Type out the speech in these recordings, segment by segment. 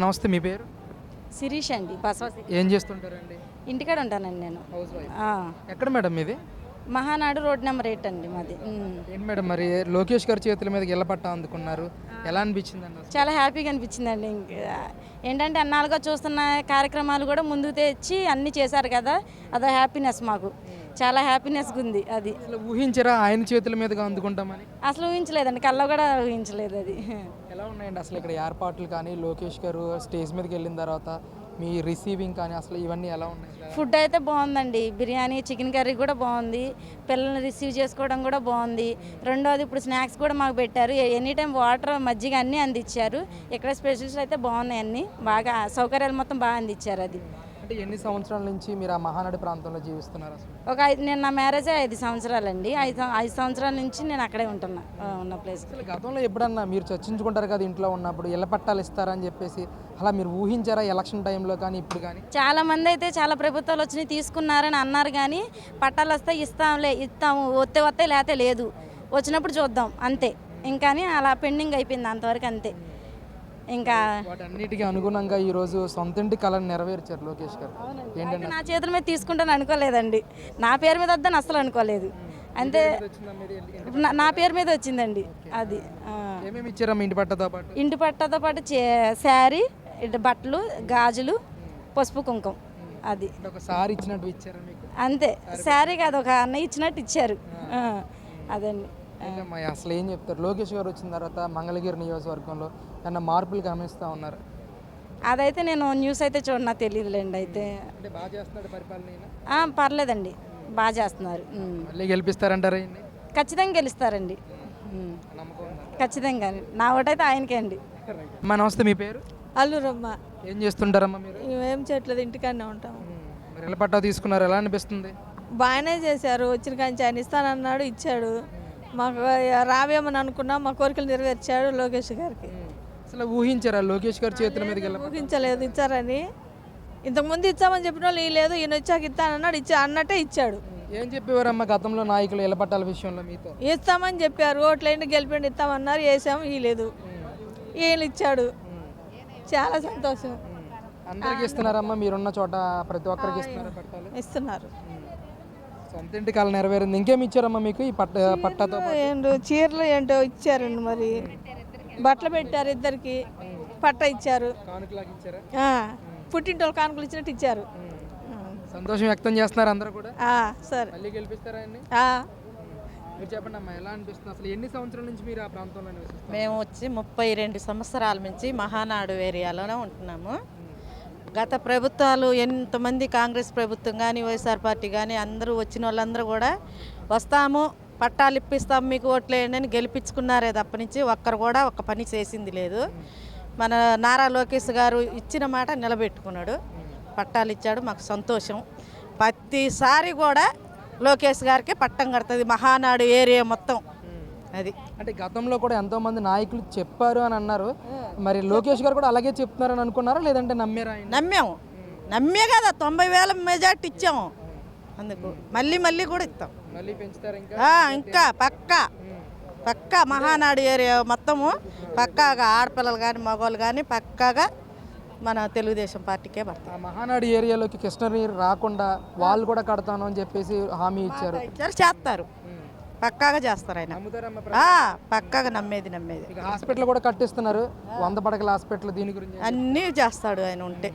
నమస్తే, మీ పేరు? శిరీష్ అండి. బసవ ఏం చేస్తుంటారండి? ఇంటికాడ ఉంటానండి నేను. House wife. ఆ, ఎక్కడ మేడం మీది? మహానాడు రోడ్ నెంబర్ 8 అండి మాది. ఏంటి మేడం, మరి లోకేష్ గారి చేతుల మీద ఇళ్ల పట్టా అందుకున్నారు, ఎలా అనిపించింది అన్న? చాలా హ్యాపీగా అనిపించిందండి. ఏంటంటే అన్నాళ్ళుగా చూస్తున్న కార్యక్రమాలు కూడా ముందుకు తెచ్చి అన్నీ చేశారు కదా, అదో హ్యాపీనెస్ మాకు. చాలా హ్యాపీనెస్గా ఉంది అది. అసలు ఊహించరా ఆయన చేతుల మీదుగా అందుకుంటామని? అసలు ఊహించలేదండి, కల్లో కూడా ఊహించలేదు అది. ఎలా ఉన్నాయండి అసలు ఇక్కడ ఏర్పాట్లు కానీ, లోకేష్ గారు స్టేజ్ మీదకి వెళ్ళిన తర్వాత మీ రిసీవింగ్ కానీ, అసలు ఇవన్నీ ఎలా ఉన్నాయి? ఫుడ్ అయితే బాగుందండి. బిర్యానీ, చికెన్ కర్రీ కూడా బాగుంది. పిల్లల్ని రిసీవ్ చేసుకోవడం కూడా బాగుంది. రెండోది ఇప్పుడు స్నాక్స్ కూడా మాకు పెట్టారు. ఎనీ టైం వాటర్, మజ్జిగ అన్నీ అందించారు. ఇక్కడ స్పెషల్స్ అయితే బాగున్నాయి, అన్నీ బాగా సౌకర్యాలు మొత్తం బాగా అందించారు. అది అంటే ఎన్ని సంవత్సరాల నుంచి మీరు ఆ మహానాడు ప్రాంతంలో జీవిస్తున్నారు అసలు? నేను నా మ్యారేజే 5 సంవత్సరాలండి. 5 సంవత్సరాల నుంచి నేను అక్కడే ఉంటున్నా, ఉన్న ప్లేస్. అసలు గతంలో ఎప్పుడన్నా మీరు చర్చించుకుంటారు కదా ఇంట్లో ఉన్నప్పుడు, ఇళ్ల పట్టాలు ఇస్తారని చెప్పేసి, అలా మీరు ఊహించారా ఎలక్షన్ టైంలో కానీ ఇప్పుడు కానీ? చాలా మంది అయితే చాలా ప్రభుత్వాలు వచ్చినాయి తీసుకున్నారని అన్నారు, కానీ పట్టాలు వస్తే ఇస్తాము, వస్తే లేతే లేదు, వచ్చినప్పుడు చూద్దాం అంతే. ఇంకాని అలా పెండింగ్ అయిపోయింది అంతవరకు, అంతే. ఇంకా వాటన్నిటికీ అనుగుణంగా ఈరోజు సొంత ఇంటి కళను నెరవేర్చారు లోకేష్ గారు. ఏంటంటే నా చేతుల మీద తీసుకుంటాను అనుకోలేదండి. నా పేరు మీద వద్దని అసలు అనుకోలేదు. అంతే, నా పేరు మీద వచ్చిందండి అది. ఏమేమి ఇచ్చారమ్మా ఇంటి పట్టతో పాటు? ఇంటి పట్టతో పాటు శారీ, బట్టలు, గాజులు, పసుపు, కుంకుమ. అది ఒకసారి ఇచ్చినట్టు ఇచ్చారా మీకు? అంతే, శారీ కాదు, ఒక అన్నయ్య ఇచ్చినట్టు ఇచ్చారు. అదండి. అసలు ఏం చెప్తారు లోకేష్ గారు వచ్చిన తర్వాత మంగళగిరి నియోజకవర్గంలో ఏమన్నా మార్పులు గమనిస్తూ ఉన్నారు? అదైతే నేను న్యూస్ అయితే నాకు తెలియదులేండి. అయితే అంటే బాగా చేస్తున్నాడు పరిపాలన? పర్లేదండి, బాగా చేస్తున్నారు. మళ్ళీ గెలిపిస్తారంటారా? ఖచ్చితంగా గెలుస్తారండి, ఖచ్చితంగా. నా ఓటైతే ఆయనకే అండి. అమ్మా నమస్తే, మీ పేరు? అల్లూరమ్మ. ఏం చేస్తుంటారమ్మా మీరు? ఏం చేయట్లేదు, ఇంటికాడనే ఉంటాము. మరి ఇళ్ల పట్టా తీసుకున్నారు, ఎలా అనిపిస్తుంది? బాగానే చేశారు. వచ్చిన కాంచి ఆయన ఇస్తానన్నాడు, ఇచ్చాడు. మాకు రావేమని అనుకున్నాం, మా కోరికలు నెరవేర్చాడు లోకేష్ గారికి. అసలు ఊహించారా లోకేష్ గారి చేతుల మీద? ఊహించలేదు ఇచ్చారని. ఇంతకుముందు ఇచ్చామని చెప్పిన వాళ్ళు లేదు, ఈయన వచ్చాక ఇస్తానన్నాడు, అన్నట్టే ఇచ్చాడు. ఏం చెప్పేవారమ్మా గతంలో నాయకులు ఇళ్ల పట్టాల విషయంలో మీతో? ఇస్తామని చెప్పారు, ఓట్లైండి గెలిపండి ఇస్తామన్నారు, వేసాము, ఇవ్వలేదు. ఈయన ఇచ్చాడు, చాలా సంతోషం. అందరికి ఇస్తున్నారమ్మా మీరున్న చోట? ప్రతి ఒక్కరికి ఇస్తున్నారు పట్టాలు? ఇస్తున్నారు. సొంత ఇంటి కళ నెరవేరింది. ఇంకేమి ఇచ్చారమ్మా మీకు ఈ పట్టాతో? ఏంటో చీరలు ఏంటో ఇచ్చారండి, మరి బట్టలు పెట్టారు, ఇద్దరికి పట్ట ఇచ్చారు, పుట్టింటోళ్ళు కానుకలు ఇచ్చినట్టు ఇచ్చారు. సంతోషం వ్యక్తం చేస్తున్నారు అందరూ కూడా? సరే, మళ్ళీ గెలిపిస్తారా ఆయన్ని? మీరు చెప్పండి అమ్మా, ఎలా అనిపిస్తుంది అసలు? ఎన్ని సంవత్సరాల నుంచి మీరు ఆ ప్రాంతంలో నివసిస్తున్నారు? మేము వచ్చి 32 సంవత్సరాల నుంచి మహానాడు ఏరియాలోనే ఉంటున్నాము. గత ప్రభుత్వాలు ఎంతమంది, కాంగ్రెస్ ప్రభుత్వం కానీ, వైఎస్ఆర్ పార్టీ కానీ, అందరూ వచ్చిన వాళ్ళందరూ కూడా వస్తాము, పట్టాలు ఇప్పిస్తాము, మీకు ఓట్లేయండి అని గెలిపించుకున్నారే తప్ప నుంచి ఒక్కరు కూడా ఒక్క పని చేసింది లేదు. మన నారా లోకేష్ గారు ఇచ్చిన మాట నిలబెట్టుకున్నాడు, పట్టాలు ఇచ్చాడు, మాకు సంతోషం. ప్రతిసారి కూడా లోకేష్ గారికి పట్టం కడుతుంది మహానాడు ఏరియా మొత్తం. అది అంటే గతంలో కూడా ఎంతో మంది నాయకులు చెప్పారు అని అన్నారు, మరి లోకేష్ గారు కూడా అలాగే చెప్తున్నారని అనుకున్నారా, లేదంటే నమ్మారా? నమ్మే కదా 90,000 మెజార్టీ ఇచ్చాము. అందుకు మళ్ళీ కూడా ఇస్తాం. మళ్ళీ పెంచుతారు ఇంకా పక్కా మహానాడు ఏరియా మొత్తము పక్కాగా ఆడపిల్లలు కానీ మగవాళ్ళు కానీ పక్కాగా మన తెలుగుదేశం పార్టీకే పడతారు. మహానాడు ఏరియాలోకి కృష్ణనీరు రాకుండా వాళ్ళు కూడా కడతాను అని చెప్పేసి హామీ ఇచ్చారు. చేస్తారు, పక్కాగా చేస్తారు ఆయన. పక్కాగా నమ్మేది. హాస్పిటల్ కూడా కట్టిస్తున్నారు, 100 పడకల హాస్పిటల్. దీని గురించి అన్నీ చేస్తాడు ఆయన ఉంటే.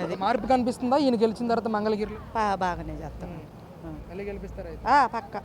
అది మార్పు కనిపిస్తుందా ఈయన గెలిచిన తర్వాత మంగళగిరిలో? బాగానే చేస్తాడు. మళ్ళీ గెలిపిస్తారా? పక్కా.